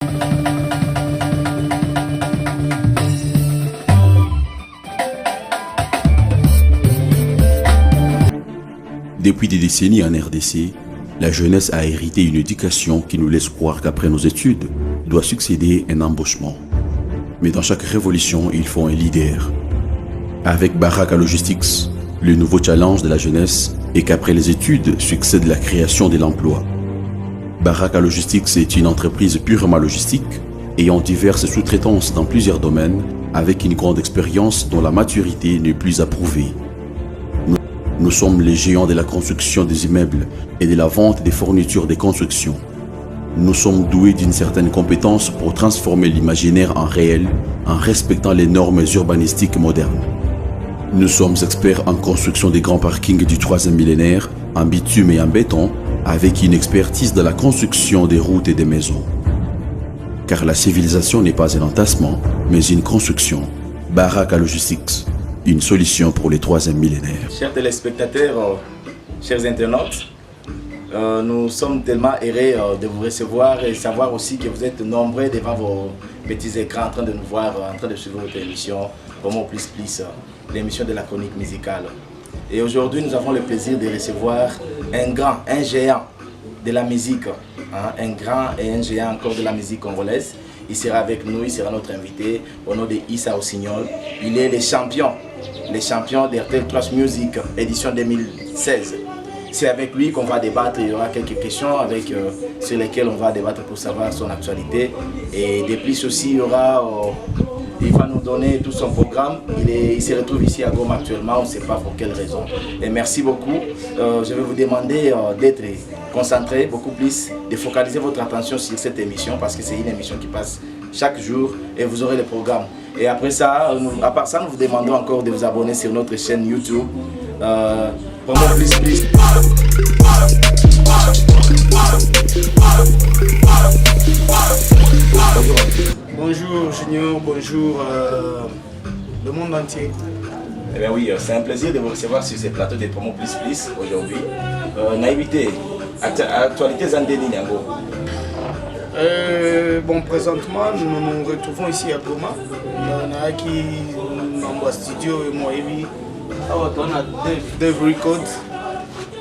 Depuis des décennies en RDC, la jeunesse a hérité une éducation qui nous laisse croire qu'après nos études doit succéder un embauchement. Mais dans chaque révolution, il faut un leader. Avec Baraka Logistics, le nouveau challenge de la jeunesse est qu'après les études succède la création de l'emploi. Baraka Logistics est une entreprise purement logistique ayant diverses sous-traitances dans plusieurs domaines avec une grande expérience dont la maturité n'est plus à prouver. Nous sommes les géants de la construction des immeubles et de la vente des fournitures de construction. Nous sommes doués d'une certaine compétence pour transformer l'imaginaire en réel en respectant les normes urbanistiques modernes. Nous sommes experts en construction des grands parkings du 3e millénaire, en bitume et en béton, avec une expertise dans la construction des routes et des maisons. Car la civilisation n'est pas un entassement, mais une construction. Baraka Logistics, une solution pour les 3e millénaires. Chers téléspectateurs, chers internautes, nous sommes tellement heureux de vous recevoir et savoir aussi que vous êtes nombreux devant vos petits écrans en train de nous voir, en train de suivre votre émission, Promo Plus Plus, l'émission de la chronique musicale. Et aujourd'hui, nous avons le plaisir de recevoir un géant de la musique, un grand et un géant encore de la musique congolaise. Il sera avec nous, il sera notre invité au nom de Issa Osignol. Il est le champion d'RTL Trust Music, édition 2016. C'est avec lui qu'on va débattre, il y aura quelques questions sur lesquelles on va débattre pour savoir son actualité. Et de plus aussi, il va nous donner tout son programme. Il se retrouve ici à Goma actuellement, on ne sait pas pour quelle raison. Et merci beaucoup. Je vais vous demander d'être concentré beaucoup plus, de focaliser votre attention sur cette émission parce que c'est une émission qui passe chaque jour et vous aurez le programme. Et après ça, à part ça, nous vous demandons encore de vous abonner sur notre chaîne YouTube. Promo Plus Plus. Bonjour Junior, bonjour le monde entier. Eh bien oui, c'est un plaisir de vous recevoir sur ces plateaux de Promo Plus Plus aujourd'hui. Naïveté, actualité Zandeni Niango. Bon, présentement, nous nous retrouvons ici à Goma. On a qui dans le studio et moi, on a Dev Records.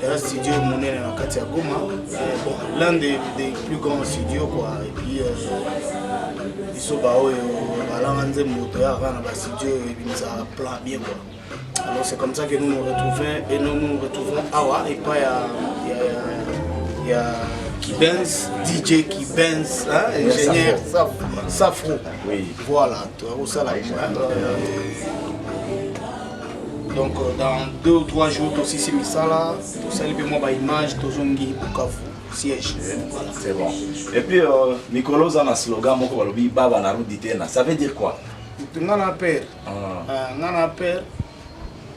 Il y a un studio monnaie dans la Katia Goma. Bon, l'un des plus grands studios quoi. Et puis ils sont là dans le studio et puis ça plan bien quoi. Alors c'est comme ça que nous nous retrouvons et nous retrouvons Awa et pas il y a Kibenz, DJ Kibenz, ingénieur Safro. Oui. Voilà, ça là. Donc dans 2 ou 3 jours, aussi c'est ça là. Tout ça, et moi, image, tout ça, Bukavu, siège. Voilà, c'est bon. Et puis, Nicolas a un slogan, Baba na Ruditena. Ça veut dire quoi? Ngana père. Ngana père.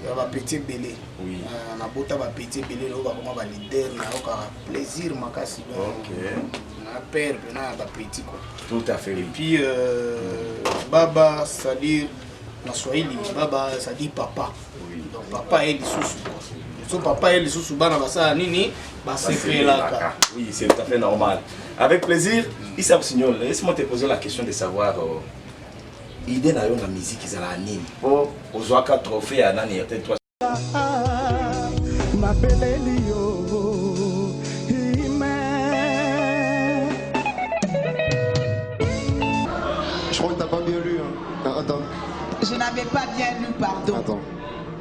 Il y a un petit belé. Oui. On a beau un petit belé, on va comme un leader, on a plaisir, makasi. Ok. On a père, on a un petit quoi. Tout à fait. Et puis, Baba, c'est-à-dire, dans Swahili, Baba, ça dit papa. Oui. Donc papa est le sous. So papa est le sous bana basa nini, c'est fait là. Oui, c'est tout à fait normal. Avec plaisir, Issa Osignol, laisse-moi te poser la question de savoir idée na yo na musique ezala nini. Po ozwaka trophée à nani RTL 3. Je crois que t'as pas bien lu hein. Attends. Je n'avais pas bien lu, pardon. Attends.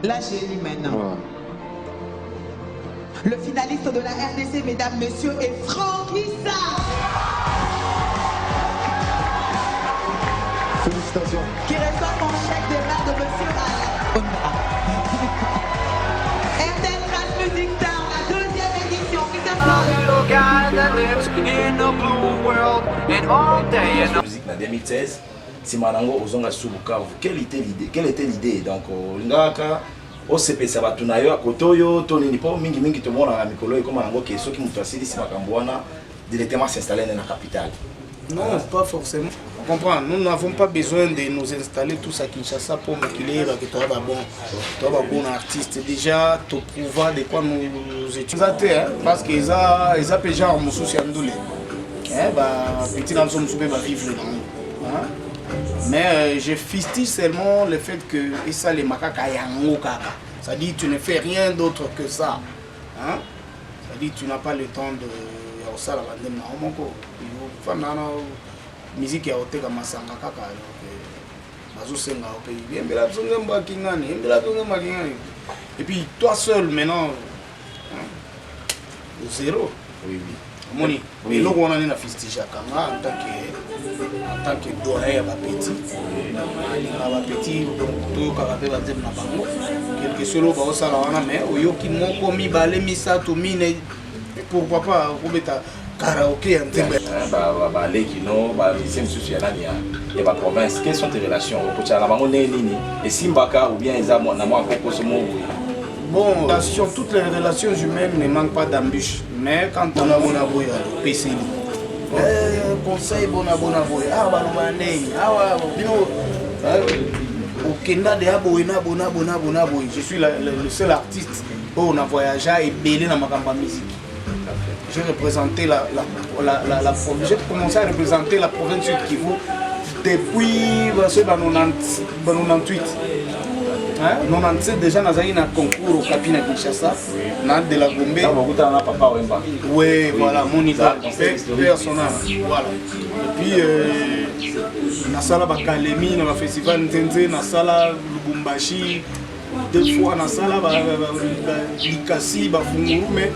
Là, j'ai lu maintenant. Ouais. Le finaliste de la RDC, mesdames, messieurs, est Franck Issa. Félicitations. Qui reçoit son chèque des mains de monsieur Alain. RTL Trust Music Star, la 2e édition. Musique en 2016. Si Manango Ozonga sous Bukavu, quelle était l'idée? Donc, Ngaka, OCP Sabatunayo, Kotoyo, Tony Nipo, Mingi, tout le monde a Mikolo et comme Manango qui est ceux qui nous facilitent si Makambouana directement s'installer dans la capitale. Non, pas forcément. On comprend, nous n'avons pas besoin de nous installer tous à Kinshasa pour maquiller que tu es un bon artiste. Déjà, tu prouves de quoi nous étudions. Parce qu'ils ont déjà un souci à nous. Petit dans son souper va vivre dedans. Mais je fistille seulement le fait que et ça les macaques yango kaka. Ça dit tu ne fais rien d'autre que ça. Hein? Ça dit tu n'as pas le temps de ça la bande na omoko. Fana musique ya oteka masanga kaka. Bazo senga ok. Bien bela zonga mbakingani, bela zonga mbakingani. Et puis toi seul maintenant zéro. Oui. Moni, oui. On a une fistille en tant que doyen à petit. Petit, donc quelque chose au salon, mais au yoki mon commis balé misa to mine pourquoi pas mettre karaoké en tembe. Les kino, c'est une situation il y a province. Quelles sont tes relations au Cocha la bango nini et Simbaka ou bien ils ont na moi bon, sur toutes les relations humaines ne manquent pas d'embûches. Mais quand on a bon aboy, PC, conseil bon aboy, au Kenya de aboy, je suis le seul artiste où on a voyagé et belé dans ma campagne musique. J'ai représenté j'ai commencé à représenter la province Sud Kivu depuis 98. 97 déjà dans un concours au Capina Kinshasa, dans de la Gombe. Oui, voilà, mon idole personnel. Voilà. Et puis, dans la salle Bakalemi, dans le festival Ntenze, dans la salle Lubumbashi, deux fois dans la salle Likasi, Bafunguru, mais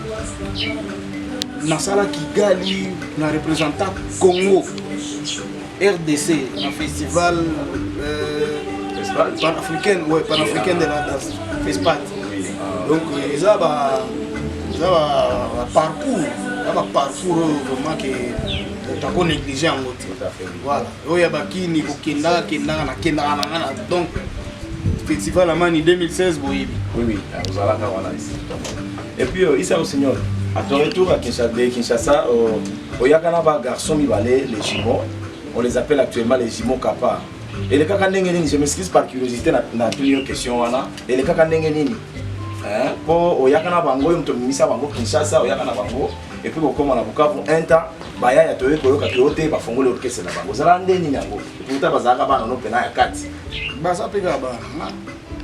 dans la salle Kigali, dans le représentant Congo, RDC, dans le festival. Panafricaine, ouais, panafricaine de la danse, FESPAT. Donc, ils ont un parcours vraiment que tu as négligé en mode. Voilà. Il y a Bakini, Kenda, donc, festival à Mani 2016, oui. Oui, vous allez voir ici. Et puis, Issa Seigneur, à ton retour à Kinshasa, au Yakanaba, garçon, les jumeaux, on les appelle actuellement les jumeaux Kappa. Et les Kakandengeni, je m'excuse par curiosité dans toutes les questions. Et les Kakandengeni, pour Oyakana Bango, on Misa Bango, Kinshasa, Oyakana Bango, et puis comme on a beaucoup pour un temps, Baya a trouvé que Kakote, Bafongo, l'orchestre de Bango. Zalande Ninango, et puis Tabazaka Ban, on a peine à 4. Basa Pegaba.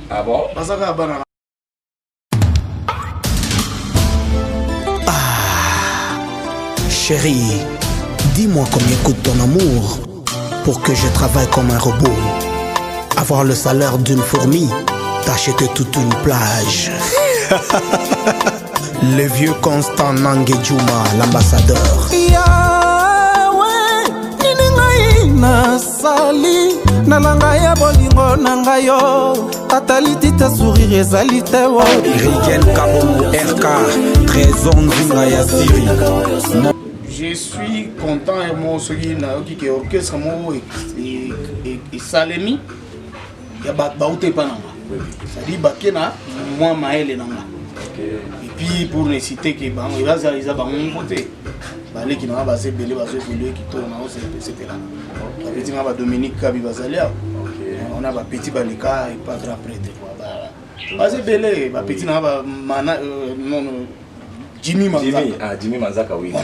Ah bon? Basaka Ban. Chérie, dis-moi combien coûte ton amour pour que je travaille comme un robot. Avoir le salaire d'une fourmi, t'acheter toute une plage. Le vieux Constant Nangue Djouma, l'ambassadeur. Nasali nalanga ya bolingo nangayo ataliti ta sourire ezali te wo Rigen Kabomo RK Trésor Nzinga ya Siri. Je suis content et moi aussi qui est orchestre et Salemi il y a baouté pas nanga ça dit bakena moi maël nanga et puis pour ne citer que ban il va ça ba mon côté balé qui n'a pas assez belé ba évoluer qui tourne au c'était là la petit ma Dominique Kabi bazalia on a ba petit balika et pas grand prêtre quoi ba assez belé ba petit na ba mana non Jimmy Manzaka. Jimmy Manzaka, oui. On a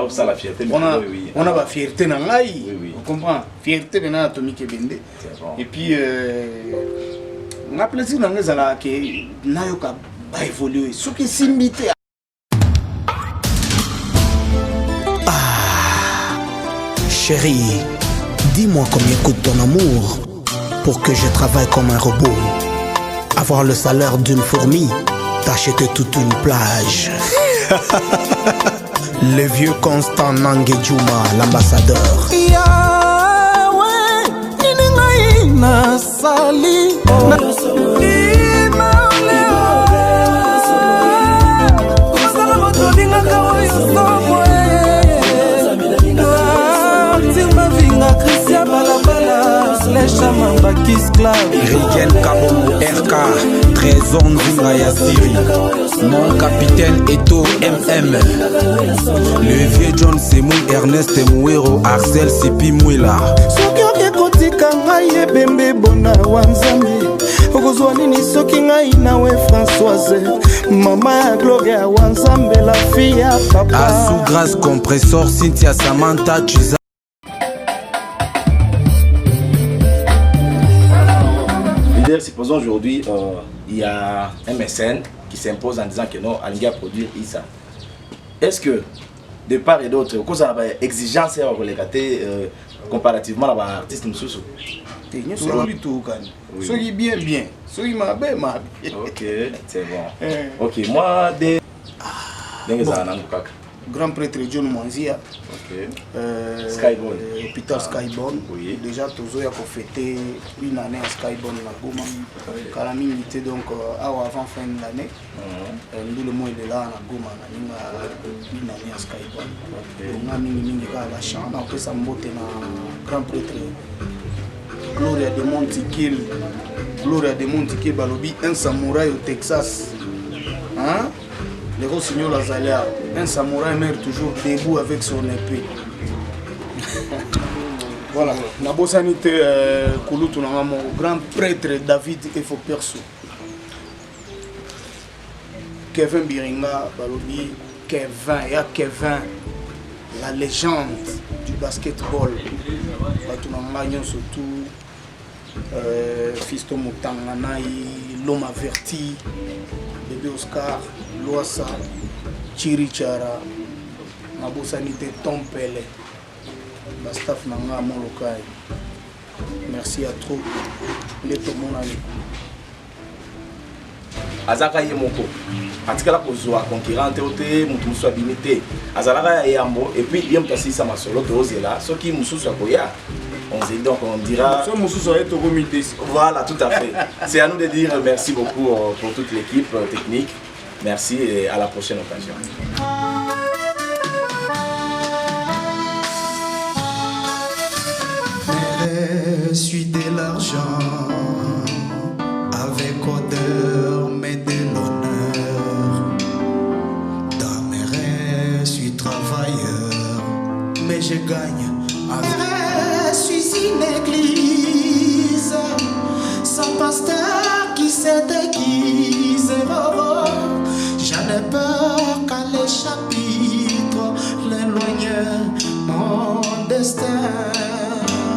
ça la fierté. On a la fierté dans l'aïe. Oui. On comprend. Fierté maintenant atomique et bendé. Et puis, on a plaisir dans les ala que Nayoka va évoluer. Ce qui s'imite. Chérie, dis-moi combien coûte ton amour pour que je travaille comme un robot. Avoir le salaire d'une fourmi, t'acheter toute une plage. Le vieux Constant Nangue Djouma, l'ambassadeur. Rigen Kabomo RK Trésor Nzinga ya Siri. Mon capitaine Eto MM. Le vieux John Semou Ernest Mouero Arcel Sipi Mouila. Soki okekotika ngai ebembe bona wanzambe okozwa nini soki ngai nawe Françoise mama ya Gloria wanzambe la fille ya papa Asu Grâce Compressor Cynthia Samantha Chiza. Supposons aujourd'hui, il y a un mécène qui s'impose en disant que non, Alinga produire Issa. Est-ce que, de part et d'autre, cause de l'exigence comparativement à l'artiste Moussoussou? Soki bien, soki mabe. Ok, c'est bon. Ok, moi, des grand prêtre John Mwanzia, Skybone, hôpital Skybone. Oui. Déjà Tozo a fêté une année à Skybone na Goma. Calamité donc avant fin de l'année. Nous le mois il est là na Goma na une année à Skybone. On a mis la chance après ça monte na grand prêtre Gloria de Montikil. Gloria de Montikil balobi un samouraï au Texas. Hein? Le Rossignol Azalia, un samouraï meurt toujours debout avec son épée. Voilà, Nabo Sanité Kouloutou, mon grand prêtre David Efo Perso. Kevin Biringa, Balobi, Kevin, la légende du basketball. Surtout, Fisto Moutanganaï, l'homme averti, bébé Oscar. Loasa, Chirichara, Mabosanité Tompele, la staff Nanga Molokai. Merci à trop. Les tout mon ami. Azaka Yemoko, Atikala Kozwa, concurrente, Moutou soit limité. Azalaka Yambo, et puis il y a un passé ça m'a solo que osé là, ce qui Moussou soit Koya. Donc on dira. Voilà, tout à fait. C'est à nous de dire merci beaucoup pour toute l'équipe technique. Merci et à la prochaine occasion. Suis de l'argent avec odeur mais de l'honneur. Dans mes rêves, suis travailleur mais je gagne. Je suis une église sans pasteur qui se déguise. J'en ai peur qu'à l'échapper.